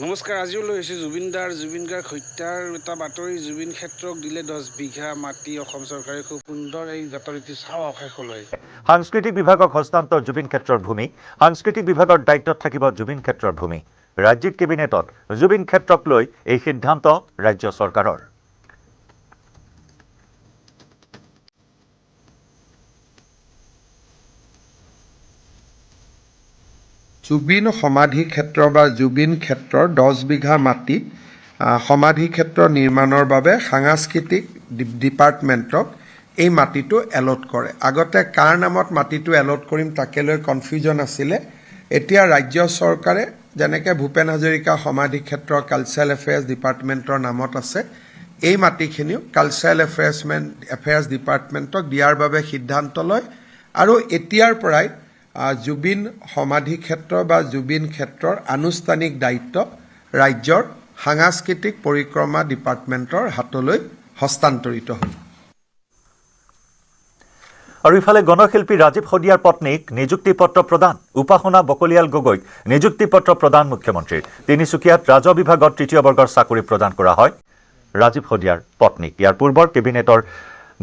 নমস্কাৰ। আজিও লৈ আহিছোঁ জুবিন গাৰ্গ হত্যাৰ এটা বাতৰি। জুবিন ক্ষেত্ৰক দিলে 10 বিঘা মাটি অসম চৰকাৰে। খুব সুন্দৰ এই বাতৰিটো চাওঁ শেষলৈ। সাংস্কৃতিক বিভাগক হস্তান্তৰ জুবিন ক্ষেত্ৰৰ ভূমি। সাংস্কৃতিক বিভাগৰ দায়িত্বত থাকিব জুবিন ক্ষেত্ৰৰ ভূমি। ৰাজ্যিক কেবিনেটত জুবিন ক্ষেত্ৰক লৈ এই সিদ্ধান্ত ৰাজ্য চৰকাৰৰ। জুবিন সমাধি ক্ষেত্ৰ বা জুবিন ক্ষেত্ৰৰ 10 বিঘা মাটি সমাধি ক্ষেত্ৰ নিৰ্মাণৰ বাবে সাংস্কৃতিক ডিপাৰ্টমেণ্টক এই মাটিটো এলট কৰে। আগতে কাৰ নামত মাটিটো এলট কৰিম তাকে লৈ কনফিউজন আছিলে। এতিয়া ৰাজ্য চৰকাৰে যেনেকৈ ভূপেন হাজৰিকা সমাধি ক্ষেত্ৰ কালচাৰেল এফেয়াৰ্ছ ডিপাৰ্টমেণ্টৰ নামত আছে, এই মাটিখিনিও কালচাৰেল এফেয়াৰ্ছ ডিপাৰ্টমেণ্টক দিয়াৰ বাবে সিদ্ধান্ত লয়। আৰু এতিয়াৰ পৰাই জুবিন সমাধি ক্ষেত্ৰ বা জুবিন ক্ষেত্ৰৰ আনুষ্ঠানিক দায়িত্ব ৰাজ্যৰ সাংস্কৃতিক পৰিক্ৰমা ডিপাৰ্টমেণ্টৰ হাতলৈ হস্তান্তৰিত হ'ল। আৰু ইফালে গণশিল্পী ৰাজীৱ শদিয়াৰ পত্নীক নিযুক্তি পত্ৰ প্ৰদান। উপাসনা বকলিয়াল গগৈক নিযুক্তি পত্ৰ প্ৰদান মুখ্যমন্ত্ৰীৰ। তিনিচুকীয়াত ৰাজহ বিভাগত 3য় বৰ্গৰ চাকৰি প্ৰদান কৰা হয় ৰাজীৱ শদিয়াৰ পত্নীক। ইয়াৰ পূৰ্বৰ কেবিনেটৰ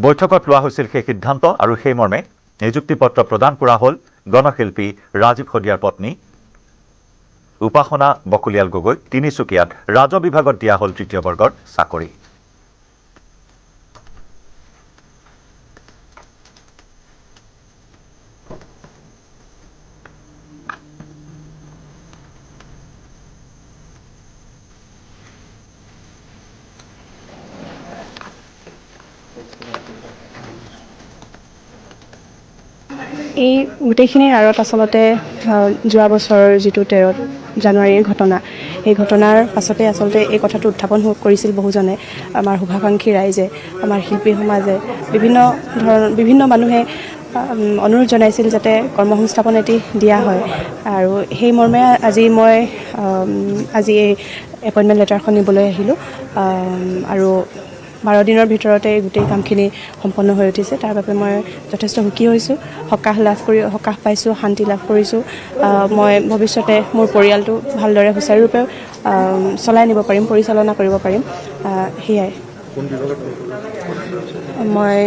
বৈঠকত লোৱা হৈছিল সেই সিদ্ধান্ত আৰু সেই মৰ্মে নিযুক্তি পত্ৰ প্ৰদান কৰা হ'ল গণশিল্পী ৰাজীৱ শদিয়াৰ পত্নী উপাসনা বকলিয়াল গগৈক। তিনিচুকীয়াত ৰাজহ বিভাগত দিয়া হ'ল 3য় বৰ্গৰ চাকৰি। এই গোটেইখিনিৰ আঁৰত আচলতে যোৱা বছৰৰ যিটো 13 জানুৱাৰীৰ ঘটনা, এই ঘটনাৰ পাছতে আচলতে এই কথাটো উত্থাপন কৰিছিল বহুজনে। আমাৰ শুভাকাংক্ষী ৰাইজে, আমাৰ শিল্পী সমাজে, বিভিন্ন মানুহে অনুৰোধ জনাইছিল যাতে কৰ্মসংস্থাপন এটি দিয়া হয়। আৰু সেই মৰ্মে আজি এই এপইণ্টমেণ্ট লেটাৰখন নিবলৈ আহিলোঁ। আৰু 12 দিনৰ ভিতৰতে গোটেই কামখিনি সম্পন্ন হৈ উঠিছে। তাৰ বাবে মই যথেষ্ট সুখী হৈছোঁ, সকাহ পাইছোঁ, শান্তি লাভ কৰিছোঁ। মই ভৱিষ্যতে মোৰ পৰিয়ালটো ভালদৰে সুচাৰুৰূপে চলাই নিব পাৰিম, পৰিচালনা কৰিব পাৰিম। সেয়াই। মই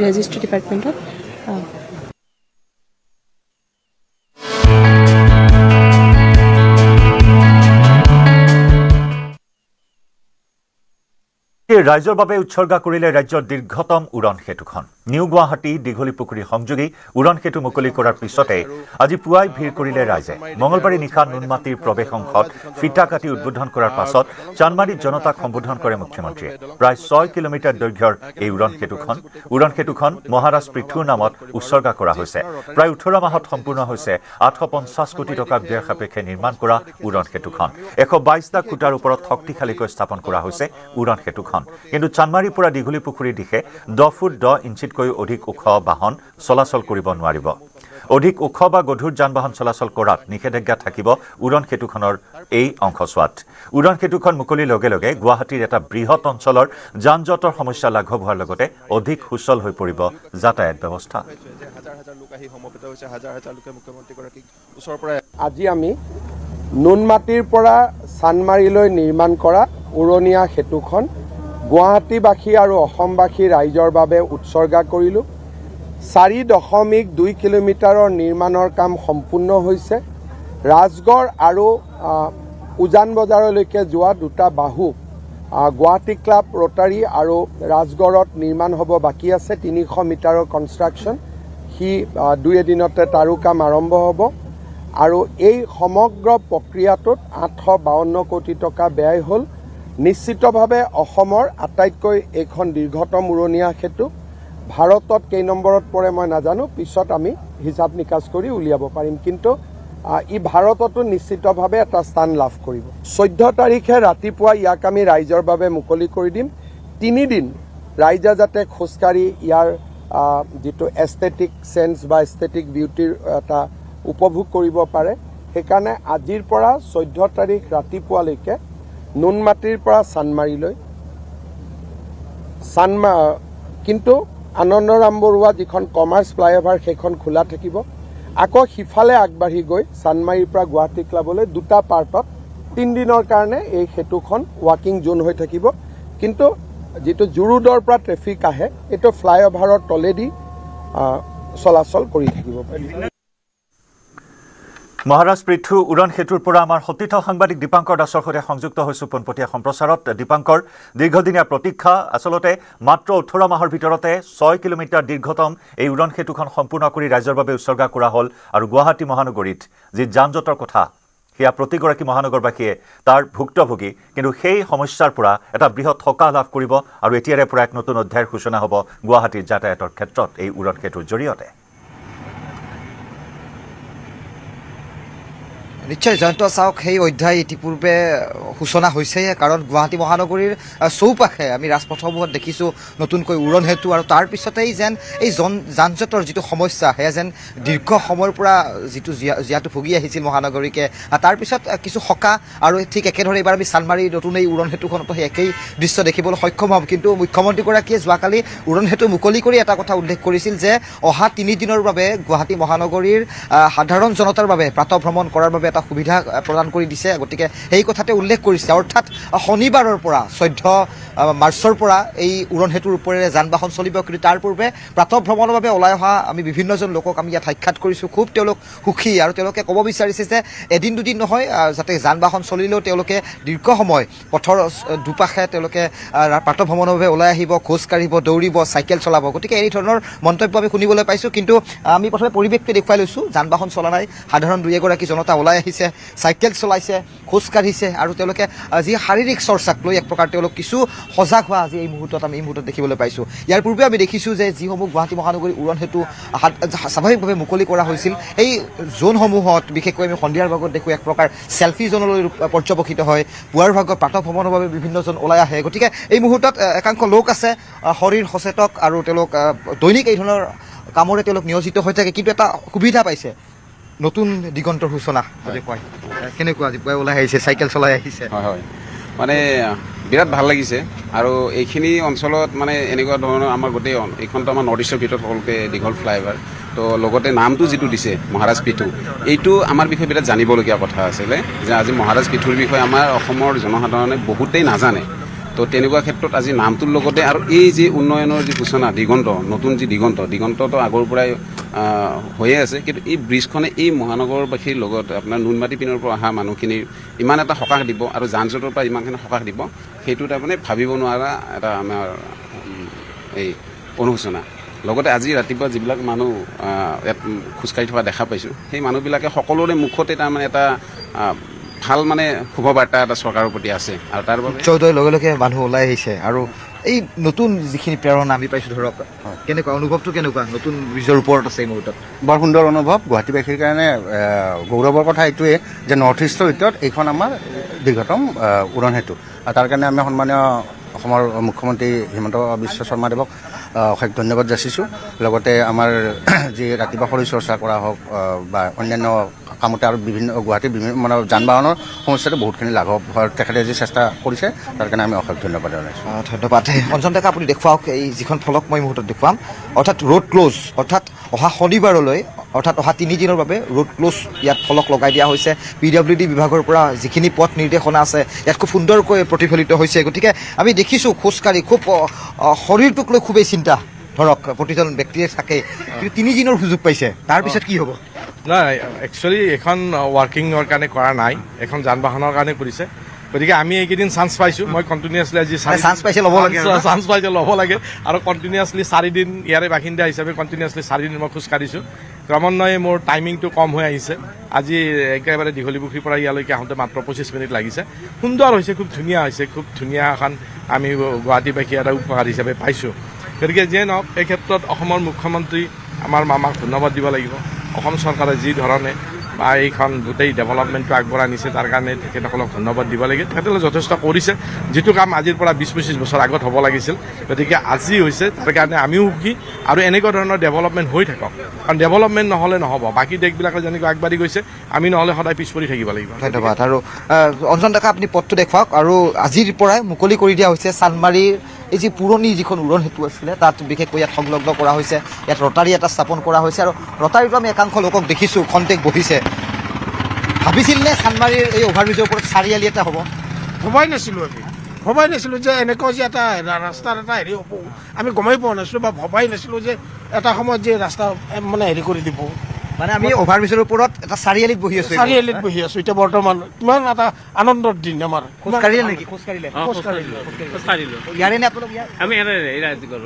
ৰেজিষ্ট্ৰি ডিপাৰ্টমেণ্টত। ৰাইজৰ বাবে উৎসৰ্গা কৰিলে ৰাজ্যৰ দীৰ্ঘতম উৰণ সেতুখন। নিউ গুৱাহাটী দীঘলী পুখুৰী সংযোগী উৰণ সেতু মুকলি কৰাৰ পিছতে আজি পুৱাই ভিৰ কৰিলে ৰাইজে। মঙলবাৰে নিশা নুনমাটিৰ প্ৰৱেশ অংশত ফিটা কাটি উদ্বোধন কৰাৰ পাছত চানমাৰীত জনতাক সম্বোধন কৰে মুখ্যমন্ত্ৰীয়ে। প্ৰায় 6 কিলোমিটাৰ দৈৰ্ঘ্যৰ এই উৰণ সেতুখন মহাৰাজ পৃথুৰ নামত উৎসৰ্গা কৰা হৈছে। প্ৰায় 18 মাহত সম্পূৰ্ণ হৈছে 850 কোটি টকা ব্যয় সাপেক্ষে নিৰ্মাণ কৰা উৰণ সেতুখন। 122টা খুঁটাৰ ওপৰত শক্তিশালীকৈ স্থাপন কৰা হৈছে উৰণ সেতুখন। কিন্তু চানমাৰীৰ পৰা দীঘলী পুখুৰীৰ দিশে 10 ফুট 10 ইঞ্চিতকৈও অধিক ওখ বাহন চলাচল কৰিব নোৱাৰিব। অধিক ওখ বা গধুৰ যান বাহন চলাচল কৰাত নিষেধাজ্ঞা থাকিব উৰণ সেতুখনৰ এই অংশছোৱাত। উৰণ সেতুখন মুকলিৰ লগে লগে গুৱাহাটীৰ এটা বৃহৎ অঞ্চলৰ যান জঁটৰ সমস্যা লাঘৱ হোৱাৰ লগতে অধিক সুচল হৈ পৰিব যাতায়াত ব্যৱস্থা। আজি আমি নুনমাটিৰ পৰা চানমাৰীলৈ নিৰ্মাণ কৰা উৰণীয়া সেতুখন গুৱাহাটীবাসী আৰু অসমবাসী ৰাইজৰ বাবে উৎসৰ্গা কৰিলোঁ। 4.2 কিলোমিটাৰৰ নিৰ্মাণৰ কাম সম্পূৰ্ণ হৈছে। ৰাজগড় আৰু উজান বজাৰলৈকে যোৱা 2টা বাহু গুৱাহাটী ক্লাব ৰোটাৰী আৰু ৰাজগড়ত নিৰ্মাণ হ'ব বাকী আছে। 300 মিটাৰৰ কনষ্ট্ৰাকশ্যন, সি 2 এদিনতে তাৰো কাম আৰম্ভ হ'ব। আৰু এই সমগ্ৰ প্ৰক্ৰিয়াটোত 852 কোটি টকা ব্যয় হ'ল। নিশ্চিতভাৱে অসমৰ আটাইতকৈ এইখন দীৰ্ঘতম উৰণীয়া সেতু। ভাৰতত কেই নম্বৰত পৰে মই নাজানো, পিছত আমি হিচাপ নিকাচ কৰি উলিয়াব পাৰিম। কিন্তু ই ভাৰততো নিশ্চিতভাৱে এটা স্থান লাভ কৰিব। 14 তাৰিখে ৰাতিপুৱা ইয়াক আমি ৰাইজৰ বাবে মুকলি কৰি দিম। 3 দিন ৰাইজে যাতে খোজকাঢ়ি ইয়াৰ যিটো এস্থেটিক চেঞ্জ বা এস্থেটিক বিউটিৰ এটা উপভোগ কৰিব পাৰে, সেইকাৰণে আজিৰ পৰা 14 তাৰিখ ৰাতিপুৱালৈকে নুনমাটিৰ পৰা চানমাৰীলৈ কিন্তু আনন্দৰাম বৰুৱা যিখন কমাৰ্চ ফ্লাইঅভাৰ সেইখন খোলা থাকিব। আকৌ সিফালে আগবাঢ়ি গৈ চানমাৰীৰ পৰা গুৱাহাটী ক্লাবলৈ 2টা পাৰ্টত 3 দিনৰ কাৰণে এই সেতুখন ৱাকিং জোন হৈ থাকিব কিন্তু যেটো জুৰুডৰ পৰা ট্ৰেফিক আহে এটো ফ্লাইঅভাৰৰ তলেদি চলাচল কৰি থাকিব পাৰিব মহাৰাজ পৃথু উড়ন সেতুৰ পৰা আমাৰ সতীৰ্থ সাংবাদিক দীপাংকৰ দাসৰ সৈতে সংযুক্ত হৈছো পোনপটীয়া সম্প্ৰচাৰত দীপাংকৰ দীৰ্ঘদিনীয়া প্ৰতীক্ষা আসলতে মাত্ৰ 18 মাহৰ ভিতৰতে 6 কিলোমিটাৰ দীৰ্ঘতম এই উড়ন সেতুখন সম্পূৰ্ণ কৰি ৰাজ্যৰ বাবে উৎসৰ্গা কৰা হ'ল আৰু গুৱাহাটী মহানগৰীত যি যান-জঁটৰ কথা সেয়া প্ৰতিগৰাকী মহানগৰবাসীয়ে তাৰ ভুক্তভোগী কিন্তু সেই সমস্যাৰ পৰা এটা বৃহৎ সকাহ লাভ কৰিব আৰু এতিয়াৰে পৰা এক নতুন অধ্যায়ৰ সূচনা হ'ব গুৱাহাটীৰ যাতায়াতৰ ক্ষেত্ৰত এই উড়ন সেতুৰ জৰিয়তে নিশ্চয় জয়ন্ত চাওক সেই অধ্যায় ইতিপূৰ্বে সূচনা হৈছে কাৰণ গুৱাহাটী মহানগৰীৰ চৌপাশে আমি ৰাজপথসমূহত দেখিছোঁ নতুনকৈ উড়ন সেতু আৰু তাৰ পিছতেই যেন এই যান-জঁটৰ যিটো সমস্যা সেয়া যেন দীৰ্ঘ সময়ৰ পৰা যিটো জিয়াটো ভুগি আহিছিল মহানগৰীকে তাৰ পিছত কিছু সকাহ আৰু ঠিক একেদৰে এইবাৰ আমি চানমাৰীৰ নতুন এই উড়ন সেতুখনতো সেই একেই দৃশ্য দেখিবলৈ সক্ষম হ'ম কিন্তু মুখ্যমন্ত্ৰীগৰাকীয়ে যোৱাকালি উড়ন সেতু মুকলি কৰি এটা কথা উল্লেখ কৰিছিল যে অহা 3 দিনৰ বাবে গুৱাহাটী মহানগৰীৰ সাধাৰণ জনতাৰ বাবে প্ৰাতঃভ্ৰমণ কৰাৰ বাবে এটা সুবিধা প্ৰদান কৰি দিছে গতিকে এই কথাতে উল্লেখ কৰিছে অৰ্থাৎ শনিবাৰৰ পৰা 14 মাৰ্চৰ পৰা এই উড়ন সেতুৰ ওপৰেৰে যান-বাহন চলিব কিন্তু তাৰ পূৰ্বে প্ৰাতঃভ্ৰমণৰ বাবে ওলাই অহা আমি বিভিন্নজন লোকক আমি ইয়াত সাক্ষাৎ কৰিছোঁ খুব তেওঁলোক সুখী আৰু তেওঁলোকে ক'ব বিচাৰিছে যে এদিন দুদিন নহয় যাতে যান-বাহন চলিলেও তেওঁলোকে দীৰ্ঘ সময় পথৰ দুপাশে তেওঁলোকে প্ৰাতঃভ্ৰমণৰ বাবে ওলাই আহিব খোজ কাঢ়িব দৌৰিব চাইকেল চলাব গতিকে এই ধৰণৰ মন্তব্য আমি শুনিবলৈ পাইছোঁ কিন্তু আমি প্ৰথমে পৰিৱেশটো দেখুৱাই লৈছোঁ যান-বাহন চলা নাই সাধাৰণ দুই এগৰাকী জনতা ওলাই আহিছে চাইকেল চলাইছে খোজ কাঢ়িছে আৰু তেওঁলোকে যি শাৰীৰিক চৰ্চাক লৈ এক প্ৰকাৰ তেওঁলোক কিছু সজাগ হোৱা আজি এই মুহূৰ্তত দেখিবলৈ পাইছোঁ ইয়াৰ পূৰ্বে আমি দেখিছোঁ যে যিসমূহ গুৱাহাটী মহানগৰী উড়ন সেতু স্বাভাৱিকভাৱে মুকলি কৰা হৈছিল এই জোনসমূহত বিশেষকৈ আমি সন্ধিয়াৰ ভাগত দেখোঁ এক প্ৰকাৰ চেলফি জোনলৈ পৰ্যবেক্ষিত হয় পুৱাৰ ভাগত প্ৰাতঃভ্ৰমণৰ বাবে বিভিন্নজন ওলাই আহে গতিকে এই মুহূৰ্তত একাংশ লোক আছে শৰীৰ সচেতক আৰু তেওঁলোক দৈনিক এই ধৰণৰ কামৰে তেওঁলোক নিয়োজিত হৈ থাকে কিন্তু এটা সুবিধা পাইছে নতুন দিগন্তৰ সূচনা কেনেকুৱা আজি পুৱাই ওলাই আহিছে চাইকেল চলাই আহিছে হয় হয় মানে বিৰাট ভাল লাগিছে আৰু এইখিনি অঞ্চলত মানে এনেকুৱা ধৰণৰ আমাৰ গোটেই এইখনটো আমাৰ নৰ্থ ইষ্টৰ ভিতৰত সকলোকে দীঘল ফ্লাইঅভাৰ তো লগতে নামটো যিটো দিছে মহাৰাজ পৃথু এইটো আমাৰ বিষয়ে বিৰাট জানিবলগীয়া কথা আছিলে যে আজি মহাৰাজ পৃথুৰ বিষয়ে আমাৰ অসমৰ জনসাধাৰণে বহুতেই নাজানে তো তেনেকুৱা ক্ষেত্ৰত আজি নামটোৰ লগতে আৰু এই যে উন্নয়নৰ যি সূচনা দিগন্ত নতুন যি দিগন্তটো আগৰ পৰাই হৈয়ে আছে কিন্তু এই ব্ৰিজখনে এই মহানগৰবাসীৰ লগত আপোনাৰ নুনমাটি পিনৰ পৰা অহা মানুহখিনিৰ ইমান এটা সকাহ দিব আৰু যান-জঁটৰ পৰা ইমানখিনি সকাহ দিব সেইটো তাৰমানে ভাবিব নোৱাৰা এটা আমাৰ এই অনুশোচনা লগতে আজি ৰাতিপুৱা যিবিলাক মানুহ ইয়াত খোজকাঢ়ি থকা দেখা পাইছোঁ সেই মানুহবিলাকে সকলোৰে মুখতে তাৰমানে এটা ভাল মানে শুভবাৰ্তা এটা চৰকাৰৰ প্ৰতি আছে আৰু তাৰ বাবে লগে লগে মানুহ ওলাই আহিছে আৰু এই নতুন যিখিনি প্ৰেৰণা আমি পাইছোঁ ধৰক কেনেকুৱা অনুভৱটো কেনেকুৱা নতুন ব্ৰিজৰ ওপৰত আছে এই মুহূৰ্তত বৰ সুন্দৰ অনুভৱ গুৱাহাটীবাসীৰ কাৰণে গৌৰৱৰ কথা এইটোৱে যে নৰ্থ ইষ্টৰ ভিতৰত এইখন আমাৰ দীৰ্ঘতম উড়ন সেতু আৰু তাৰ কাৰণে আমি সন্মানীয় অসমৰ মুখ্যমন্ত্ৰী হিমন্ত বিশ্ব শৰ্মাদেৱক অশেষ ধন্যবাদ যাচিছোঁ লগতে আমাৰ যি ৰাতিপুৱা শৰীৰ চৰ্চা কৰা হওক বা অন্যান্য কামতে আৰু বিভিন্ন গুৱাহাটীৰ বিভিন্ন মানে যান বাহনৰ সমস্যাটো বহুতখিনি লাঘৱ হোৱাৰ তেখেতে যি চেষ্টা কৰিছে তাৰ কাৰণে আমি অশেষ ধন্যবাদ জনাইছোঁ ধন্যবাদ অঞ্জন ডেকা আপুনি দেখুৱাওক এই যিখন ফলক মই মুহূৰ্তত দেখুৱাম অৰ্থাৎ ৰোড ক্ল'জ অৰ্থাৎ অহা শনিবাৰলৈ অৰ্থাৎ অহা 3 দিনৰ বাবে ৰোড ক্ল'জ ইয়াত ফলক লগাই দিয়া হৈছে PWD বিভাগৰ পৰা যিখিনি পথ নিৰ্দেশনা আছে ইয়াত খুব সুন্দৰকৈ প্ৰতিফলিত হৈছে গতিকে আমি দেখিছোঁ খোজকাঢ়ি খুব শৰীৰটোক লৈ খুবেই চিন্তা ধৰক প্ৰতিজন ব্যক্তিয়ে থাকে কিন্তু 3 দিনৰ সুযোগ পাইছে তাৰপিছত কি হ'ব নাই একচুৱেলি এখন ৱাৰ্কিঙৰ কাৰণে কৰা নাই এখন যান বাহনৰ কাৰণে কৰিছে গতিকে আমি এইকেইদিন চান্স পাইছোঁ মই কণ্টিনিউৱাছলি আজি চান্স পাইছে ল'ব লাগে আৰু কণ্টিনিউৱাছলি 4 দিন ইয়াৰে বাসিন্দা হিচাপে কণ্টিনিউৱাছলি 4 দিন মই খোজকাঢ়িছোঁ ক্ৰমান্বয়ে মোৰ টাইমিংটো কম হৈ আহিছে আজি একেবাৰে দীঘলীপুখুৰীৰ পৰা ইয়ালৈকে আহোঁতে মাত্ৰ 25 মিনিট লাগিছে সুন্দৰ হৈছে খুব ধুনীয়া হৈছে খুব ধুনীয়া এখন আমি গুৱাহাটীবাসী এটা উপহাৰ হিচাপে পাইছোঁ গতিকে যিয়ে নহওক এই ক্ষেত্ৰত অসমৰ মুখ্যমন্ত্ৰী আমাৰ মামাক ধন্যবাদ দিব লাগিব অসম চৰকাৰে যি ধৰণে বা এইখন গোটেই ডেভেলপমেণ্টটো আগবঢ়াই নিছে তাৰ কাৰণে তেখেতসকলক ধন্যবাদ দিব লাগে তেখেতসকলে যথেষ্ট কৰিছে যিটো কাম আজিৰ পৰা 20-25 বছৰ আগত হ'ব লাগিছিল গতিকে আজি হৈছে তাৰ কাৰণে আমিও সুখী আৰু এনেকুৱা ধৰণৰ ডেভেলপমেণ্ট হৈ থাকক কাৰণ ডেভেলপমেণ্ট নহ'লে নহ'ব বাকী দেশবিলাকে যেনেকৈ আগবাঢ়ি গৈছে আমি নহ'লে সদায় পিছ পৰি থাকিব লাগিব ধন্যবাদ আৰু অঞ্জন ডেকা আপুনি পথটো দেখুৱাওক আৰু আজিৰ পৰাই মুকলি কৰি দিয়া হৈছে চানমাৰীৰ এই যি পুৰণি যিখন উড়ন সেতু আছিলে তাত বিশেষকৈ ইয়াত সংলগ্ন কৰা হৈছে ইয়াত ৰটাৰী এটা স্থাপন কৰা হৈছে আৰু ৰটাৰীটো আমি একাংশ লোকক দেখিছোঁ খন্তেক বহিছে ভাবিছিল নে চানমাৰীৰ এই অভাৰব্ৰিজৰ ওপৰত চাৰিআলি এটা হ'ব? ভবাই নাছিলোঁ যে এনেকুৱা যে এটা ৰাস্তাৰ এটা হেৰি হ'ব আমি গমেই পোৱা নাছিলোঁ বা ভবাই নাছিলোঁ যে এটা সময়ত যে ৰাস্তা মানে হেৰি কৰি দিব। মানে আমি অভাৰব্ৰিজৰ ওপৰত এটা চাৰিআলিত বহি আছোঁ। চাৰিআলিত বহি আছোঁ এতিয়া বৰ্তমান। কিমান এটা আনন্দৰ দিন আমাৰ। খোজকাঢ়িলে নেকি? খোজকাঢ়িলে ইয়াৰে নে আপোনালোক ইয়াৰ? আমি ৰাজগড়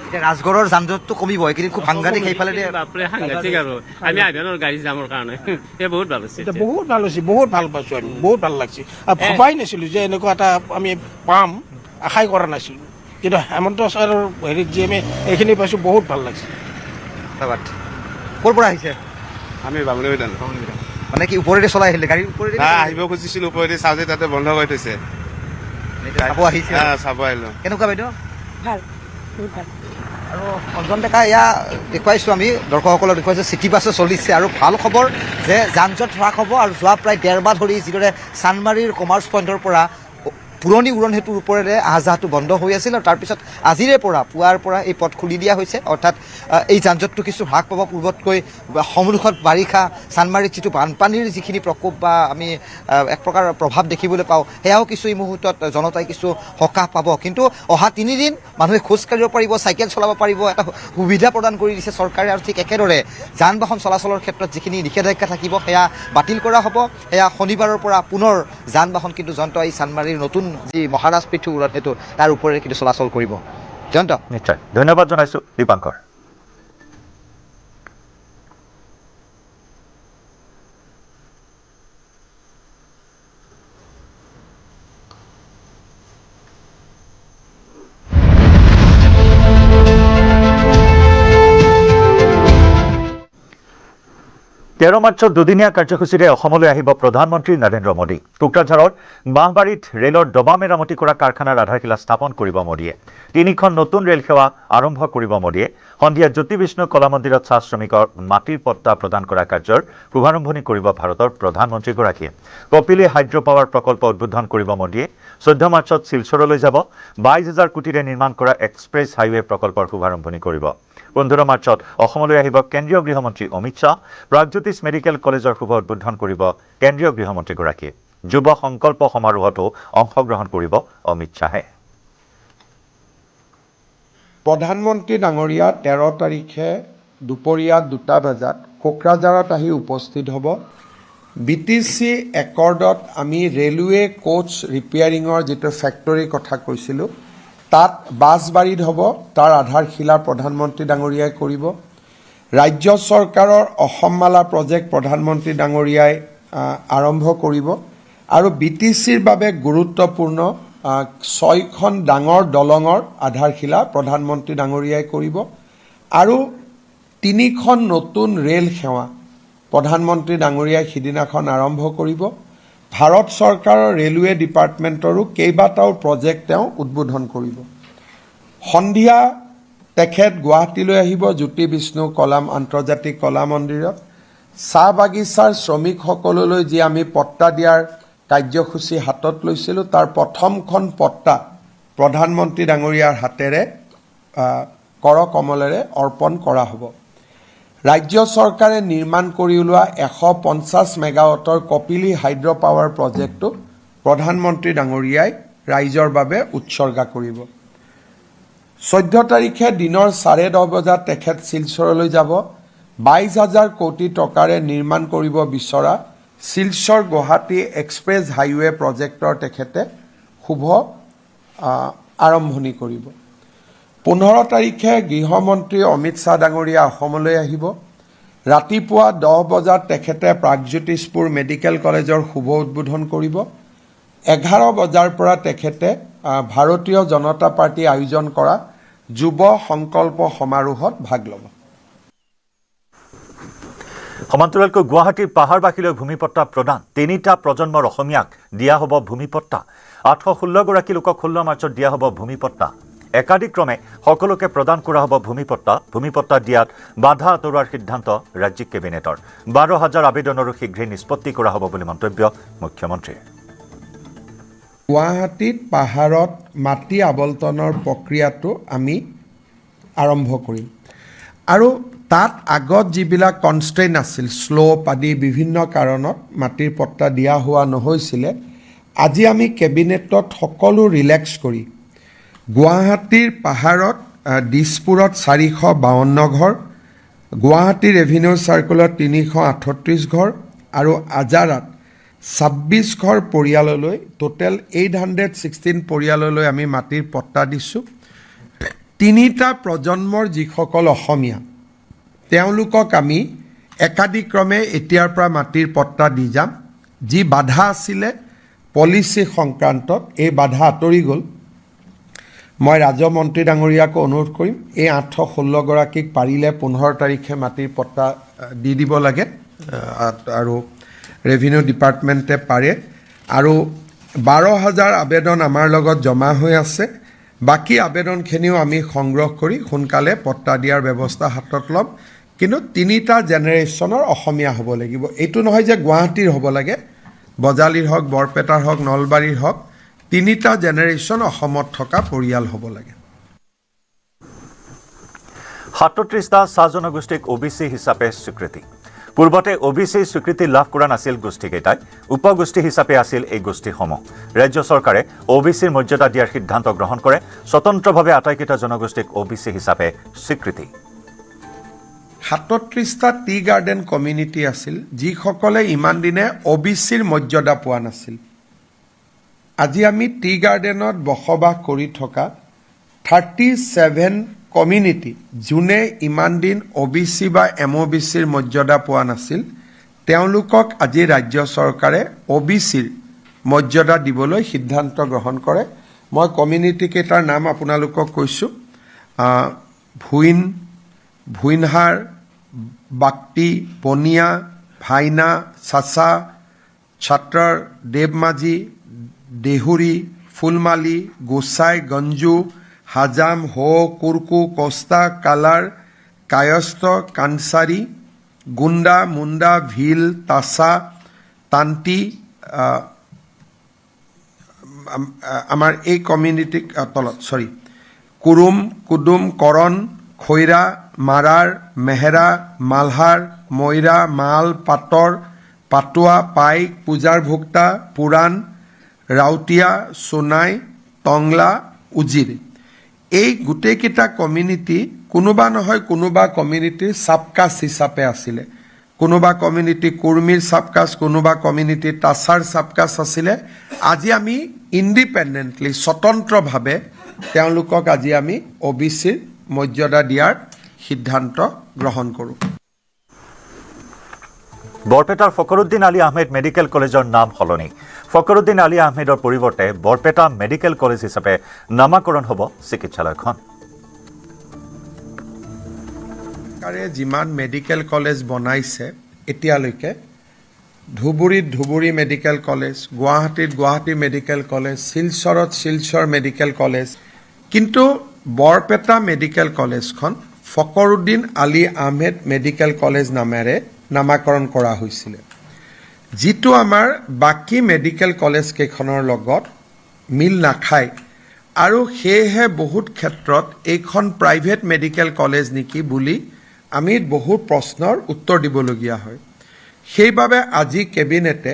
এতিয়া ৰাজগড়ৰ যান জঁটটো কমিব এইকেইদিন খুব সাংঘাতিক সেইফালে বাপৰে সাংঘাতিক আৰু আমি আহিব গাড়ী যামৰ কাৰণে বহুত ভাল হৈছে। এতিয়া বহুত ভাল হৈছে, বহুত ভাল পাইছোঁ আমি, বহুত ভাল লাগছে। আৰু ভবাই নাছিলোঁ যে এনেকুৱা এটা আমি পাম, আশাই কৰা নাছিলোঁ। কিন্তু হেমন্ত ছাৰৰ হেৰিত যে আমি এইখিনি পাইছোঁ বহুত ভাল লাগিছে। ধন্যবাদ। ক'ৰ পৰা আহিছে? আমি বামুণী মৈদাম মানে কি ওপৰেদি চলাই আহিলে গাড়ীৰ ওপৰেদি? আহিব খুজিছিলোঁ ওপৰেদি চাওঁ যে তাতে বন্ধ কৰি থৈছে। চাব আহিছে? চাব আহিলোঁ। কেনেকুৱা বাইদেউ? ভাল, বহুত ভাল। আৰু অঞ্জন ডেকা এয়া দেখুৱাইছোঁ আমি দৰ্শকসকলক দেখুৱাইছোঁ চিটি বাছো চলিছে আৰু ভাল খবৰ যে যান জঁট হ্ৰাস হ'ব আৰু যোৱা প্ৰায় 1.5 মাহ ধৰি যিদৰে চানমাৰীৰ কমাৰ্চ পইণ্টৰ পৰা পুৰণি উৰণ সেতুৰ ওপৰেৰে আহ যাহটো বন্ধ হৈ আছিল আৰু তাৰপিছত আজিৰে পৰা পুৱাৰ পৰা এই পথ খুলি দিয়া হৈছে। অৰ্থাৎ এই যান জঁটটো কিছু হ্ৰাস পাব। পূৰ্বতকৈ সন্মুখত বাৰিষা চানমাৰীত যিটো বানপানীৰ যিখিনি প্ৰকোপ বা আমি এক প্ৰকাৰ প্ৰভাৱ দেখিবলৈ পাওঁ সেয়াও কিছু এই মুহূৰ্তত জনতাই কিছু সকাহ পাব। কিন্তু অহা 3 দিন মানুহে খোজকাঢ়িব পাৰিব, চাইকেল চলাব পাৰিব, এটা সুবিধা প্ৰদান কৰি দিছে চৰকাৰে। আৰু ঠিক একেদৰে যান বাহন চলাচলৰ ক্ষেত্ৰত যিখিনি নিষেধাজ্ঞা থাকিব সেয়া বাতিল কৰা হ'ব। সেয়া শনিবাৰৰ পৰা পুনৰ যান বাহন কিন্তু জয়ন্ত এই চানমাৰীৰ নতুন যি মহাৰাজ পৃথু উৰণ সেতু তাৰ ওপৰেৰে কিন্তু চলাচল কৰিব। জয়ন্ত, নিশ্চয় ধন্যবাদ জনাইছোঁ দীপাংকৰ। তেৰ মাৰ্চত দুদিনীয়া কাৰ্যসূচীৰে অসমলৈ আহিব প্ৰধানমন্ত্ৰী নৰেন্দ্ৰ মোদী। কোকৰাঝাৰৰ বাঁহবাৰীত ৰেলৰ ডবা মেৰামতি কৰা কাৰখানাৰ আধাৰশিলা স্থাপন কৰিব মোদীয়ে। 3খন নতুন ৰেল সেৱা আৰম্ভ কৰিব মোদীয়ে। সন্ধিয়া জ্যোতি বিষ্ণু কলা মন্দিৰত চাহ শ্ৰমিকৰ মাটিৰ পট্টা প্ৰদান কৰা কাৰ্যৰ শুভাৰম্ভণি কৰিব ভাৰতৰ প্ৰধানমন্ত্ৰীগৰাকীয়ে। কপিলী হাইড্ৰ পাৱাৰ প্ৰকল্প উদ্বোধন কৰিব মোদীয়ে। 14 মাৰ্চত শিলচৰলৈ যাব। 22,000 কোটিৰে নিৰ্মাণ কৰা এক্সপ্ৰেছ হাইৱে প্ৰকল্পৰ শুভাৰম্ভণি কৰিব। 15 মাৰ্চত অসমলৈ আহিব কেন্দ্ৰীয় গৃহমন্ত্ৰী অমিত শ্বাহ। প্ৰাগজ্যোতিষ মেডিকেল কলেজৰ শুভ উদ্বোধন কৰিব কেন্দ্ৰীয় গৃহমন্ত্ৰীগৰাকীয়ে। যুৱ সংকল্প সমাৰোহতো অংশগ্ৰহণ কৰিব অমিত শ্বাহে। প্ৰধানমন্ত্ৰী ডাঙৰীয়া 13 তাৰিখে দুপৰীয়া 2টা বজাত কোকৰাঝাৰত আহি উপস্থিত হ'ব। BTC একৰ্ডত আমি ৰেলৱে কোচ ৰিপেয়াৰিঙৰ যিটো ফেক্টৰীৰ কথা কৈছিলোঁ তাত বাছবাৰীত হ'ব। তাৰ আধাৰশিলা প্ৰধানমন্ত্ৰী ডাঙৰীয়াই কৰিব। ৰাজ্য চৰকাৰৰ অসমমালা প্ৰজেক্ট প্ৰধানমন্ত্ৰী ডাঙৰীয়াই আৰম্ভ কৰিব। আৰু BTCৰ বাবে গুৰুত্বপূৰ্ণ 6খন ডাঙৰ দলঙৰ আধাৰশিলা প্ৰধানমন্ত্ৰী ডাঙৰীয়াই কৰিব। আৰু 3খন নতুন ৰেল সেৱা প্ৰধানমন্ত্ৰী ডাঙৰীয়াই সিদিনাখন আৰম্ভ কৰিব। ভাৰত চৰকাৰৰ ৰেলৱে ডিপাৰ্টমেণ্টৰো কেইবাটাও প্ৰজেক্ট তেওঁ উদ্বোধন কৰিব। সন্ধিয়া তেখেত গুৱাহাটীলৈ আহিব জ্যোতি বিষ্ণু কলাম আন্তৰ্জাতিক কলা মন্দিৰত। চাহ বাগিচাৰ শ্ৰমিকসকললৈ যি আমি পট্টা দিয়াৰ কাৰ্যসূচী হাতত লৈছিলোঁ তাৰ প্ৰথমখন পট্টা প্ৰধানমন্ত্ৰী ডাঙৰীয়াৰ হাতেৰে কৰকমলেৰে অৰ্পণ কৰা হ'ব। ৰাজ্য চৰকাৰে নিৰ্মাণ কৰি ওলোৱা 150 মেগাৱাটৰ কপিলী হাইড্ৰ পাৱাৰ প্ৰজেক্টটো প্ৰধানমন্ত্ৰী ডাঙৰীয়াই ৰাইজৰ বাবে উৎসৰ্গা কৰিব। 14 তাৰিখে দিনৰ 10:30 বজাত তেখেত শিলচৰলৈ যাব। 22,000 কোটি টকাৰে নিৰ্মাণ কৰিব বিচৰা শিলচৰ গুৱাহাটী এক্সপ্ৰেছ হাইৱে প্ৰজেক্টৰ তেখেতে শুভ আৰম্ভণি কৰিব। 15 তাৰিখে গৃহমন্ত্ৰী অমিত শ্বাহ ডাঙৰীয়া অসমলৈ আহিব। ৰাতিপুৱা 10 বজাত তেখেতে প্ৰাগজ্যোতিষপুৰ মেডিকেল কলেজৰ শুভ উদ্বোধন কৰিব। 11 বজাৰ পৰা তেখেতে ভাৰতীয় জনতা পাৰ্টি আয়োজন কৰা যুৱ সংকল্প সমাৰোহত ভাগ ল'ব। সমান্তৰালকৈ গুৱাহাটীৰ পাহাৰবাসীলৈ ভূমিপট্টা প্ৰদান। 3টা প্ৰজন্মৰ অসমীয়াক দিয়া হ'ব ভূমিপট্টা। 816 গৰাকী লোকক 16 মাৰ্চত দিয়া হ'ব ভূমিপট্টা। একাধিক্ৰমে সকলোকে প্ৰদান কৰা হ'ব ভূমিপট্টা। ভূমিপট্টা দিয়াত বাধা আঁতৰোৱাৰ সিদ্ধান্ত ৰাজ্যিক কেবিনেটৰ। 12,000 আবেদনৰো শীঘ্ৰেই নিষ্পত্তি কৰা হ'ব বুলি মন্তব্য মুখ্যমন্ত্ৰীৰ। গুৱাহাটীত পাহাৰত মাটি আবণ্টনৰ প্ৰক্ৰিয়াটো আমি আৰম্ভ কৰিম আৰু তাত আগত যিবিলাক কনষ্ট্ৰেইন আছিল শ্লোপ আদি বিভিন্ন কাৰণত মাটিৰ পট্টা দিয়া হোৱা নহৈছিলে আজি আমি কেবিনেটত সকলো ৰিলেক্স কৰি গুৱাহাটীৰ পাহাৰত দিছপুৰত 452 ঘৰ গুৱাহাটী ৰেভিনিউ চাৰ্কুলত 338 ঘৰ আৰু আজাৰাত 26 ঘৰ পৰিয়াললৈ টোটেল 816 পৰিয়াললৈ আমি মাটিৰ পট্টা দিছোঁ তিনিটা প্ৰজন্মৰ যিসকল অসমীয়া তেওঁলোকক আমি একাদিক্ৰমে এতিয়াৰ পৰা মাটিৰ পট্টা দি যাম যি বাধা আছিলে পলিচি সংক্ৰান্তত এই বাধা আঁতৰি গ'ল মই ৰাজ্য মন্ত্ৰী ডাঙৰীয়াক অনুৰোধ কৰিম এই 816 গৰাকীক পাৰিলে 15 তাৰিখে মাটিৰ পট্টা দি দিব লাগে আৰু ৰেভিনিউ ডিপাৰ্টমেণ্টে পাৰে আৰু 12,000 আবেদন আমাৰ লগত জমা হৈ আছে বাকী আবেদনখিনিও আমি সংগ্ৰহ কৰি সোনকালে পট্টা দিয়াৰ ব্যৱস্থা হাতত ল'ম কিন্তু তিনিটা জেনেৰেশ্যনৰ অসমীয়া হ'ব লাগিব এইটো নহয় যে গুৱাহাটীৰ হ'ব লাগে বজালীৰ হওক বৰপেটাৰ হওক নলবাৰীৰ হওক তিনিটা জেনেৰেশ্যন অসমত থকা পৰিয়াল হ'ব লাগে 37টা চাহ জনগোষ্ঠীক OBC হিচাপে স্বীকৃতি পূৰ্বতে OBC স্বীকৃতি লাভ কৰা নাছিল গোষ্ঠীকেইটাই উপগোষ্ঠী হিচাপে আছিল এই গোষ্ঠীসমূহ ৰাজ্য চৰকাৰে OBCৰ মৰ্যাদা দিয়াৰ সিদ্ধান্ত গ্ৰহণ কৰে স্বতন্ত্ৰভাৱে আটাইকেইটা জনগোষ্ঠীক OBC হিচাপে স্বীকৃতি 37টা টি গাৰ্ডেন কমিউনিটি আছিল যিসকলে ইমান দিনে OBCৰ মৰ্যাদা পোৱা নাছিল আজি আমি টি গাৰ্ডেনত বসবাস কৰি থকা 37 কমিউনিটি যোনে ইমান দিন OBC বা MOBCৰ মৰ্যাদা পোৱা নাছিল তেওঁলোকক আজি ৰাজ্য চৰকাৰে OBCৰ মৰ্যাদা দিবলৈ সিদ্ধান্ত গ্ৰহণ কৰে মই কমিউনিটি কেইটাৰ নাম আপোনালোকক কৈছোঁ ভুইনহাৰ বাক্তি পনিয়া ভাইনা চাচা ছাত্ৰৰ দেৱমাঝি দেহুৰী ফুলমালি গোসাই গঞ্জু হাজাম হো কুৰকু কস্তা কালাৰ কায়স্থ কানসাৰী গুণ্ডা মুণ্ডা ভিল তাছা তান্তি আমাৰ এই কমিউনিটি তলত কুৰুম কুডুম কৰণ খৈৰা মাৰাৰ মেহেৰা মালহাৰ মৈৰা মাল পাটৰ পাটুৱা পাইক পূজাৰ ভোক্তা পুৰাণ ৰাউতিয়া সোনাই টংলা উজিৰ এই গোটেইকেইটা কমিউনিটি কোনোবা নহয় কোনোবা কমিউনিটিৰ সাবকাষ্ট হিচাপে আছিলে কোনোবা কমিউনিটি কুৰ্মীৰ সাবকাষ্ট কোনোবা কমিউনিটি তাছাৰ সাবকাষ্ট আছিলে আজি আমি ইণ্ডিপেণ্ডেণ্টলি স্বতন্ত্ৰভাৱে তেওঁলোকক আজি আমি OBCৰ মৰ্যাদা দিয়াৰ সিদ্ধান্ত গ্ৰহণ কৰোঁ বৰপেটাৰ ফকৰুদ্দিন আলী আহমেদ মেডিকেল কলেজৰ নাম সলনি ফকৰুদ্দিন আলী আহমেদৰ পৰিৱৰ্তে বৰপেটা মেডিকেল কলেজ হিচাপে নামাকৰণ হ'ব চিকিৎসালয়খন চৰকাৰে যিমান মেডিকেল কলেজ বনাইছে এতিয়ালৈকে ধুবুৰীত ধুবুৰী মেডিকেল কলেজ গুৱাহাটীত গুৱাহাটী মেডিকেল কলেজ শিলচৰত শিলচৰ মেডিকেল কলেজ কিন্তু বৰপেটা মেডিকেল কলেজখন ফকৰুদ্দিন আলী আহমেদ মেডিকেল কলেজ নামেৰে নামাকৰণ কৰা হৈছিল যিটো আমাৰ বাকি মেডিকেল কলেজ কেইখনৰ লগত মিল নাখায় আৰু সেয়েহে বহুত ক্ষেত্ৰত এইখন প্ৰাইভেট মেডিকেল কলেজ নেকি বুলি আমি বহুত প্ৰশ্নৰ উত্তৰ দিবলগীয়া হয় সেইবাবে আজি কেবিনেটে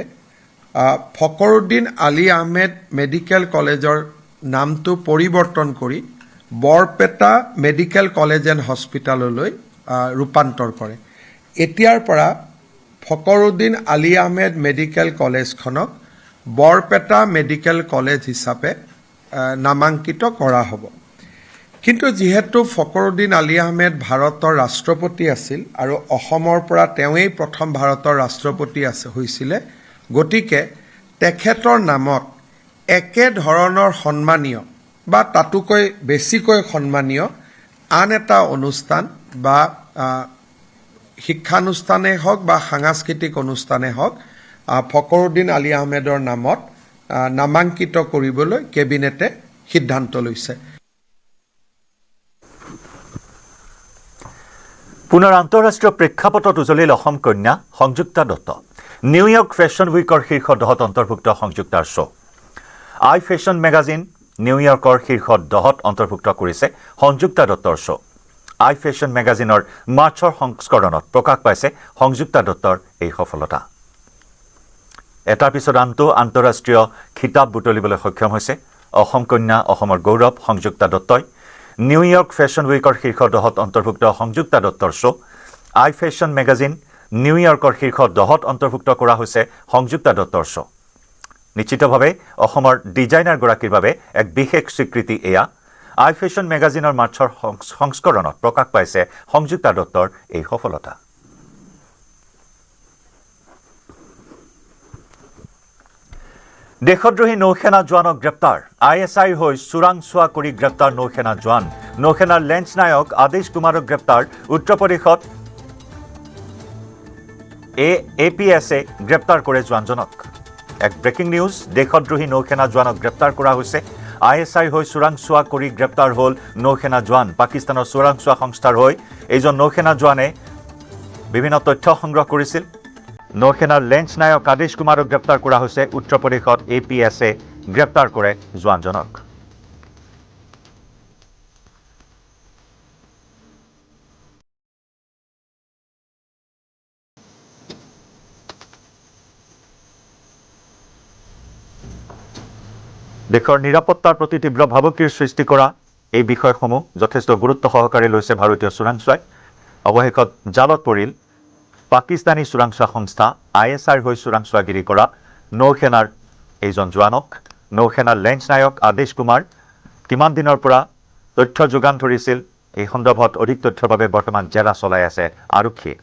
ফকৰুদ্দিন আলী আহমেদ মেডিকেল কলেজৰ নামটো পৰিৱৰ্তন কৰি বৰপেটা মেডিকেল কলেজ এণ্ড হস্পিটাললৈ ৰূপান্তৰ কৰে এতিয়াৰ পৰা ফকৰুদ্দিন আলী আহমেদ মেডিকেল কলেজখনক বৰপেটা মেডিকেল কলেজ হিচাপে নামাঙ্কিত কৰা হ'ব কিন্তু যেহেতু ফকৰুদ্দিন আলী আহমেদ ভাৰতৰ ৰাষ্ট্ৰপতি আছিল আৰু অসমৰ পৰা তেওঁই প্ৰথম ভাৰতৰ ৰাষ্ট্ৰপতি হৈছিলে গতিকে তেখেতৰ নামত একে ধৰণৰ সন্মানীয় বা তাতোকৈ বেছিকৈ সন্মানীয় আন এটা অনুষ্ঠান বা শিক্ষানুষ্ঠানে হওক বা সাংস্কৃতিক অনুষ্ঠানে হওক ফকৰুদ্দিন আলী আহমেদৰ নামত নামাঙ্কিত কৰিবলৈ কেবিনেটে সিদ্ধান্ত লৈছে পুনৰ আন্তঃৰাষ্ট্ৰীয় প্ৰেক্ষাপটত উজলিল অসম কন্যা সংযুক্তা দত্ত নিউয়ৰ্ক ফেশ্বন উইকৰ শীৰ্ষ 10ত অন্তৰ্ভুক্ত সংযুক্তাৰ শ্ব' আই ফেশ্বন মেগাজিন নিউয়ৰ্কৰ শীৰ্ষ 10ত অন্তৰ্ভুক্ত কৰিছে সংযুক্তা দত্তৰ শ্ব' আই ফেশ্বন মেগাজিনৰ মাৰ্চৰ সংস্কৰণত প্ৰকাশ পাইছে সংযুক্তা দত্তৰ এই সফলতা এটাৰ পিছত আনটো আন্তঃৰাষ্ট্ৰীয় খিতাপ বুটলিবলৈ সক্ষম হৈছে অসম কন্যা অসমৰ গৌৰৱ সংযুক্তা দত্তই নিউয়ৰ্ক ফেশ্বন উইকৰ শীৰ্ষ 10ত অন্তৰ্ভুক্ত সংযুক্তা দত্তৰ শ্ব আই ফেশ্বন মেগাজিন নিউয়ৰ্কৰ শীৰ্ষ 10ত অন্তৰ্ভুক্ত কৰা হৈছে সংযুক্তা দত্তৰ শ্ব নিশ্চিতভাৱে অসমৰ ডিজাইনাৰগৰাকীৰ বাবে এক বিশেষ স্বীকৃতি এয়া আই ফেশ্বন মেগাজিনৰ মাৰ্চৰ সংস্কৰণত প্ৰকাশ পাইছে সংযুক্তা দত্তৰ এই সফলতা দেশদ্ৰোহী নৌসেনা জোৱানক গ্ৰেপ্তাৰ ISIৰ হৈ চোৰাংচোৱা কৰি গ্ৰেপ্তাৰ নৌসেনা জোৱান নৌসেনাৰ লেঞ্চ নায়ক আদেশ কুমাৰক গ্ৰেপ্তাৰ উত্তৰ প্ৰদেশত APSে গ্ৰেপ্তাৰ কৰে জোৱানজনক এক ব্ৰেকিং নিউজ দেশদ্ৰোহী নৌসেনা জোৱানক গ্ৰেপ্তাৰ কৰা হৈছে ISIৰ হৈ চোৰাংচোৱা কৰি গ্ৰেপ্তাৰ হ'ল নৌসেনা জোৱান পাকিস্তানৰ চোৰাংচোৱা সংস্থাৰ হৈ এইজন নৌসেনা জোৱানে বিভিন্ন তথ্য সংগ্ৰহ কৰিছিল নৌসেনাৰ লেঞ্চ নায়ক আদেশ কুমাৰক গ্ৰেপ্তাৰ কৰা হৈছে উত্তৰ প্ৰদেশত APSে গ্ৰেপ্তাৰ কৰে জোৱানজনক দেশৰ নিৰাপত্তাৰ প্ৰতি তীব্ৰ ভাবুকিৰ সৃষ্টি কৰা এই বিষয়সমূহ যথেষ্ট গুৰুত্ব সহকাৰে লৈছে ভাৰতীয় চোৰাংচোৱাই অৱশেষত জালত পৰিল পাকিস্তানী চোৰাংচোৱা সংস্থা ISIৰ হৈ চোৰাংচোৱাগিৰি কৰা নৌসেনাৰ এইজন জোৱানক নৌসেনাৰ লেঞ্চ নায়ক আদেশ কুমাৰ কিমান দিনৰ পৰা তথ্য যোগান ধৰিছিল এই সন্দৰ্ভত অধিক তথ্যৰ বাবে বৰ্তমান জেৰা চলাই আছে আৰক্ষীয়ে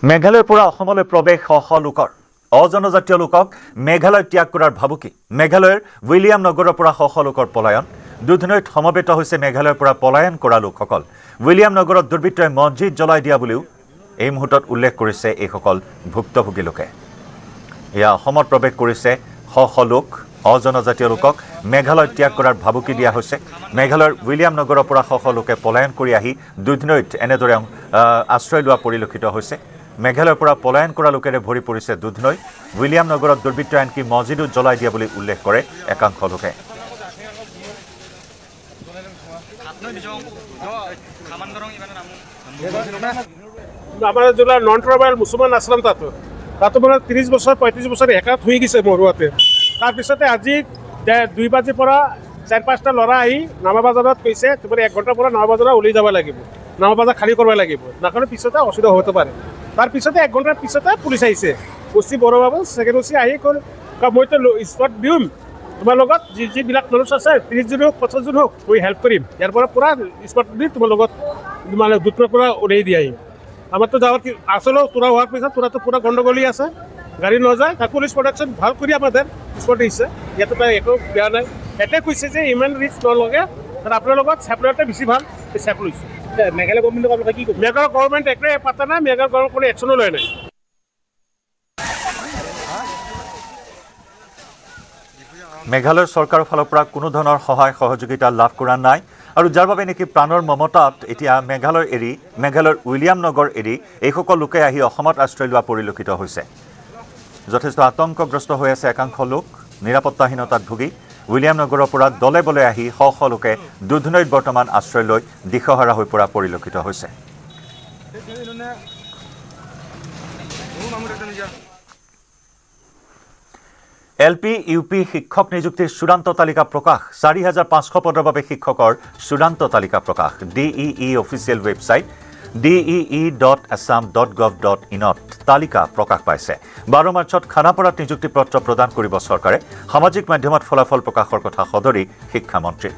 মেঘালয়ৰ পৰা অসমলৈ প্ৰৱেশ শ লোকৰ অজনজাতীয় লোকক মেঘালয় ত্যাগ কৰাৰ ভাবুকি মেঘালয়ৰ উইলিয়াম নগৰৰ পৰা শ লোকৰ পলায়ন দুধনৈত সমবেত হৈছে মেঘালয়ৰ পৰা পলায়ন কৰা লোকসকল উইলিয়াম নগৰত দুৰ্বৃত্তই মছজিদ জ্বলাই দিয়া বুলিও এই মুহূৰ্তত উল্লেখ কৰিছে এইসকল ভুক্তভোগী লোকে এয়া অসমত প্ৰৱেশ কৰিছে শ লোক অজনজাতীয় লোকক মেঘালয় ত্যাগ কৰাৰ ভাবুকি দিয়া হৈছে মেঘালয়ৰ উইলিয়াম নগৰৰ পৰা শ লোকে পলায়ন কৰি আহি দুধনৈত এনেদৰে আশ্ৰয় লোৱা পৰিলক্ষিত হৈছে মেঘালয়ৰ পৰা পলায়ন কৰা লোকেৰে ভৰি পৰিছে দুধনৈ উইলিয়াম নগৰত দুৰ্বৃত্তই আনকি মছজিদো জ্বলাই দিয়া বুলি উল্লেখ কৰে একাংশ লোকে আমাৰ জিলাৰ নন ট্ৰাইবেল মুছলমান আশ্ৰম তাতো মানে 30 বছৰ 35 বছৰ একাত হৈ গৈছে মৰুৱাতে তাৰপিছতে আজি 2 বাজিৰ পৰা 4-5টা ল'ৰা আহি নামাবাজাৰত কৈছে তোমাৰ 1 ঘণ্টাৰ পৰা নামাবাজাৰত ওলাই যাব লাগিব নামাবাজাৰ খালী কৰিব লাগিব নাকাৰণে পিছতে অসুবিধা হতে পাৰে তাৰপিছতে 1 ঘণ্টাৰ পিছতে পুলিচ আহিছে পশ্চি বড়োবাবু ছেকেণ্ডি আহি ক'ল মইতো স্পট দিম তোমাৰ লগত যিবিলাক মানুহ আছে 30 জন হোক 50 জন হোক মই হেল্প কৰিম ইয়াৰ পৰা পুৰা স্পট দি তোমাৰ লগত মানে দুটৰ পৰা উলাই দি আহিম আমাৰতো যাওয়ার আসলে তোরা হওয়ার পিছত তোরা তো পুরা গন্ডগোলি আছে গাড়ি নযায় তার পুলিশ প্রোটেকশন ভাল করে আমাদের স্পট দিছে ইয়াতে তাই একো বেয়া নাই এতে কইছে যে ইমান রিচ নলগে তার আপনার লগত সেপারেটে বেশি ভাল সেপ লইছে মেঘালয় গভর্নমেন্ট আপনারা কি করবে মেঘালয় গভর্নমেন্ট একরে পাতা না মেঘালয় গভর্নমেন্ট কোনো অ্যাকশনও লয় নাই মেঘালয় চৰকাৰৰ ফালৰ পৰা কোনো ধৰণৰ সহায় সহযোগিতা লাভ কৰা নাই আৰু যাৰ বাবে নেকি প্ৰাণৰ মমতাত এতিয়া মেঘালয়ৰ উইলিয়াম নগৰ এৰি এইসকল লোকে আহি অসমত আশ্ৰয় লোৱা পৰিলক্ষিত হৈছে যথেষ্ট আতংকগ্ৰস্ত হৈ আছে একাংশ লোক নিৰাপত্তাহীনতাত ভুগি উইলিয়াম নগৰৰ পৰা দলে বলে আহি শ লোকে দুধনৈত বৰ্তমান আশ্ৰয় লৈ দিশহাৰা হৈ পৰা পৰিলক্ষিত হৈছে LP UP শিক্ষক নিযুক্তিৰ চূড়ান্ত তালিকা প্ৰকাশ 4500 পদৰ বাবে শিক্ষকৰ চূড়ান্ত তালিকা প্ৰকাশ DEE অফিচিয়েল ৱেবছাইট dee.assam.gov.in তালিকা প্ৰকাশ পাইছে 12 মাৰ্চত খানাপাৰাত নিযুক্তি পত্ৰ প্ৰদান কৰিব চৰকাৰে সামাজিক মাধ্যমত ফলাফল প্ৰকাশৰ কথা সদৰি শিক্ষা মন্ত্ৰী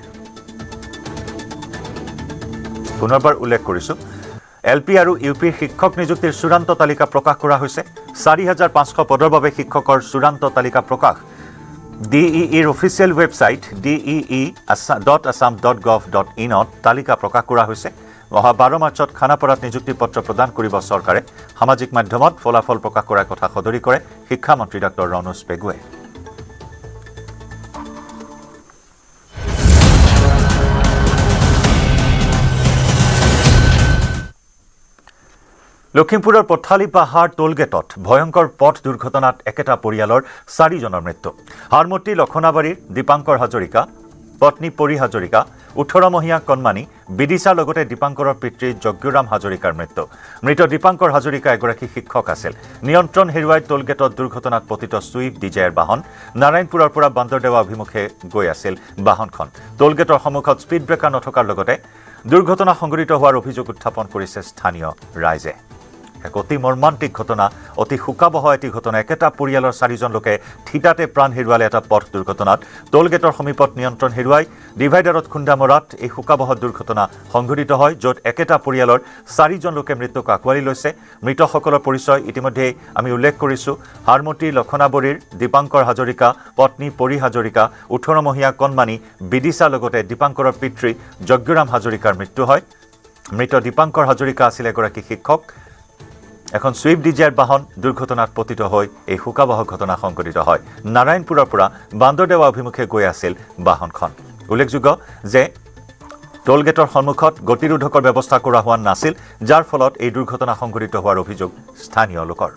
পুনৰবাৰ উল্লেখ কৰিছো LP আৰু UP শিক্ষক নিযুক্তিৰ চূড়ান্ত তালিকা প্ৰকাশ কৰা হৈছে 4500 পদৰ বাবে শিক্ষকৰ চূড়ান্ত তালিকা প্ৰকাশ DEEৰ অফিচিয়েল ৱেবছাইট dee.assam.gov.in তালিকা প্ৰকাশ কৰা হৈছে অহা 12 মাৰ্চত খানাপাৰাত নিযুক্তি পত্ৰ প্ৰদান কৰিব চৰকাৰে সামাজিক মাধ্যমত ফলাফল প্ৰকাশ কৰাৰ কথা সদৰি কৰে শিক্ষামন্ত্ৰী ডঃ ৰণোজ পেগুৱে লখিমপুৰৰ পথালি পাহাৰ টোলগেটত ভয়ংকৰ পথ দুৰ্ঘটনাত একেটা পৰিয়ালৰ 4জনৰ মৃত্যু হাৰমতি লখনাবাৰীৰ দীপাংকৰ হাজৰিকা পত্নী পৰি হাজৰিকা 18মহীয়া কণমানি বিদিশা লগতে দীপাংকৰৰ পিতৃ যজ্ঞৰাম হাজৰিকাৰ মৃত্যু মৃত দীপাংকৰ হাজৰিকা এগৰাকী শিক্ষক আছিল নিয়ন্ত্ৰণ হেৰুৱাই টোলগেটত দুৰ্ঘটনাত পতিত সুইফ্ট ডিজায়াৰ বাহন নাৰায়ণপুৰৰ পৰা বান্দৰদেৱা অভিমুখে গৈ আছিল বাহনখন টোলগেটৰ সন্মুখত স্পীড ব্ৰেকাৰ নথকাৰ লগতে দুৰ্ঘটনা সংঘটিত হোৱাৰ অভিযোগ উত্থাপন কৰিছে স্থানীয় ৰাইজে এক অতি মৰ্মান্তিক ঘটনা অতি শোকাবহ এটি ঘটনা একেটা পৰিয়ালৰ 4জন লোকে ঠিতাতে প্ৰাণ হেৰুৱালে এটা পথ দুৰ্ঘটনাত টোলগেটৰ সমীপত নিয়ন্ত্ৰণ হেৰুৱাই ডিভাইডাৰত খুন্দা মৰাত এই শোকাবহ দুৰ্ঘটনা সংঘটিত হয় য'ত একেটা পৰিয়ালৰ 4জন লোকে মৃত্যুক আঁকোৱালি লৈছে মৃতসকলৰ পৰিচয় ইতিমধ্যে আমি উল্লেখ কৰিছো হাৰমতি লখনাবৰীৰ দীপাংকৰ হাজৰিকা পত্নী পৰি হাজৰিকা 18মহীয়া কণমানি বিদিশা লগতে দীপাংকৰৰ পিতৃ যজ্ঞৰাম হাজৰিকাৰ মৃত্যু হয় মৃত দীপাংকৰ হাজৰিকা আছিল এগৰাকী শিক্ষক এখন সুইফ্ট ডিজায়াৰ বাহন দুৰ্ঘটনাত পতিত হৈ এই শোকাবহ ঘটনা সংঘটিত হয় নাৰায়ণপুৰৰ পৰা বান্দৰদেৱা অভিমুখে গৈ আছিল বাহনখন উল্লেখযোগ্য যে টোলগেটৰ সন্মুখত গতিৰোধকৰ ব্যৱস্থা কৰা হোৱা নাছিল যাৰ ফলত এই দুৰ্ঘটনা সংঘটিত হোৱাৰ অভিযোগ স্থানীয় লোকৰ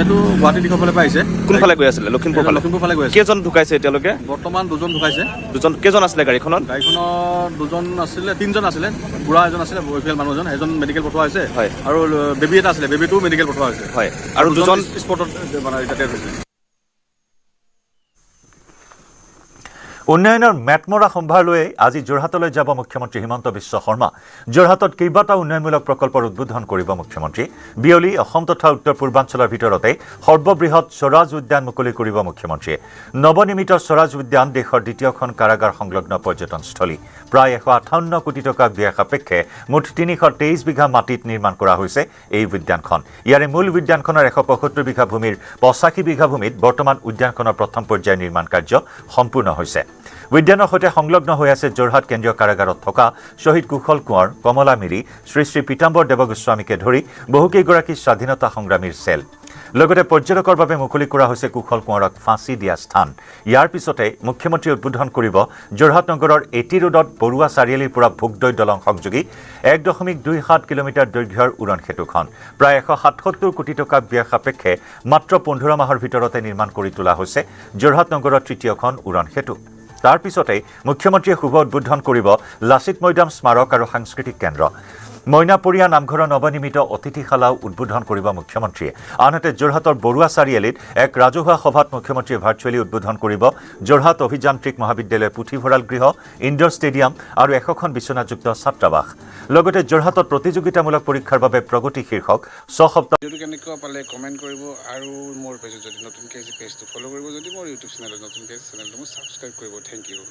এইটো গুৱাহাটী দিশৰ ফালে পাইছে কোনফালে গৈ আছিলে লখিমপুৰ ফালে গৈ আছে কেইজন ঢুকাইছে এতিয়ালৈকে বৰ্তমান 2জন ঢুকাইছে কেইজন আছিলে গাড়ীখনত 2জন আছিলে 3জন আছিলে বুঢ়া এজন আছিলে বয়সীয়াল মানুহ এজন মেডিকেল পঠোৱা হৈছে হয় আৰু বেবী এটা আছিলে বেবীটো মেডিকেল পঠোৱা হৈছে হয় আৰু 2জন স্পটত মানে তাতে হৈছে উন্নয়নৰ মেটমৰা সম্ভাৰ লৈ আজি যোৰহাটলৈ যাব মুখ্যমন্ত্ৰী হিমন্ত বিশ্ব শৰ্মা যোৰহাটত কেইবাটাও উন্নয়নমূলক প্ৰকল্পৰ উদ্বোধন কৰিব মুখ্যমন্ত্ৰী বিয়লি অসম তথা উত্তৰ পূৰ্বাঞ্চলৰ ভিতৰতে সৰ্ববৃহৎ স্বৰাজ উদ্যান মুকলি কৰিব মুখ্যমন্ত্ৰীয়ে নৱনিৰ্মিত স্বৰাজ উদ্যান দেশৰ দ্বিতীয়খন কাৰাগাৰ সংলগ্ন পৰ্যটনস্থলী প্ৰায় 158 কোটি টকা ব্যয় সাপেক্ষে মুঠ 323 বিঘা মাটিত নিৰ্মাণ কৰা হৈছে এই উদ্যানখন ইয়াৰে মূল উদ্যানখনৰ 175 বিঘা ভূমিৰ 85 বিঘা ভূমিত বৰ্তমান উদ্যানখনৰ প্ৰথম পৰ্যায়ৰ নিৰ্মাণ কাৰ্য সম্পূৰ্ণ হৈছে উদ্যানৰ সৈতে সংলগ্ন হৈ আছে যোৰহাট কেন্দ্ৰীয় কাৰাগাৰত থকা শহীদ কুশল কোঁৱৰ কমলা মিৰি শ্ৰী শ্ৰী পীতাম্বৰ দেৱগোস্বামীকে ধৰি বহুকেইগৰাকী স্বাধীনতা সংগ্ৰামীৰ চেল লগতে পৰ্যটকৰ বাবে মুকলি কৰা হৈছে কুশল কোঁৱৰক ফাঁচি দিয়া স্থান ইয়াৰ পিছতে মুখ্যমন্ত্ৰী উদ্বোধন কৰিব যোৰহাট নগৰৰ এটি ৰোডত বৰুৱা চাৰিআলিৰ পৰা ভোগদৈ দলং সংযোগী 1.27 কিলোমিটাৰ দৈৰ্ঘ্যৰ উৰণ সেতুখন প্ৰায় 177 কোটি টকা ব্যয় সাপেক্ষে মাত্ৰ 15 মাহৰ ভিতৰতে নিৰ্মাণ কৰি তোলা হৈছে যোৰহাট নগৰৰ তৃতীয়খন উৰণ সেতু তাৰ পিছতে মুখ্যমন্ত্ৰীয়ে শুভ উদ্বোধন কৰিব লাচিত মৈদাম স্মাৰক আৰু সাংস্কৃতিক কেন্দ্ৰ মইনাপৰীয়া নামঘৰৰ নৱনিৰ্মিত অতিথিশালাও উদ্বোধন কৰিব মুখ্যমন্ত্ৰীয়ে আনহাতে যোৰহাটৰ বৰুৱা চাৰিআলিত এক ৰাজহুৱা সভাত মুখ্যমন্ত্ৰীয়ে ভাৰ্চুৱেলি উদ্বোধন কৰিব যোৰহাট অভিযান্ত্ৰিক মহাবিদ্যালয়ৰ পুথিভঁৰাল গৃহ ইনডোৰ ষ্টেডিয়াম আৰু এশখন বিচনাযুক্ত ছাত্ৰাবাস লগতে যোৰহাটত প্ৰতিযোগিতামূলক পৰীক্ষাৰ বাবে প্ৰগতি শীৰ্ষক 6 সপ্তাহ কেনেকুৱা পালে কমেণ্ট কৰিব আৰু মোৰ পেজত যদি নতুনকৈ পেজটো ফ'ল' কৰিব যদি মোৰ ইউটিউব চেনেলত নতুনকৈ চেনেলটো ছাবস্ক্ৰাইব কৰিব থেংক ইউ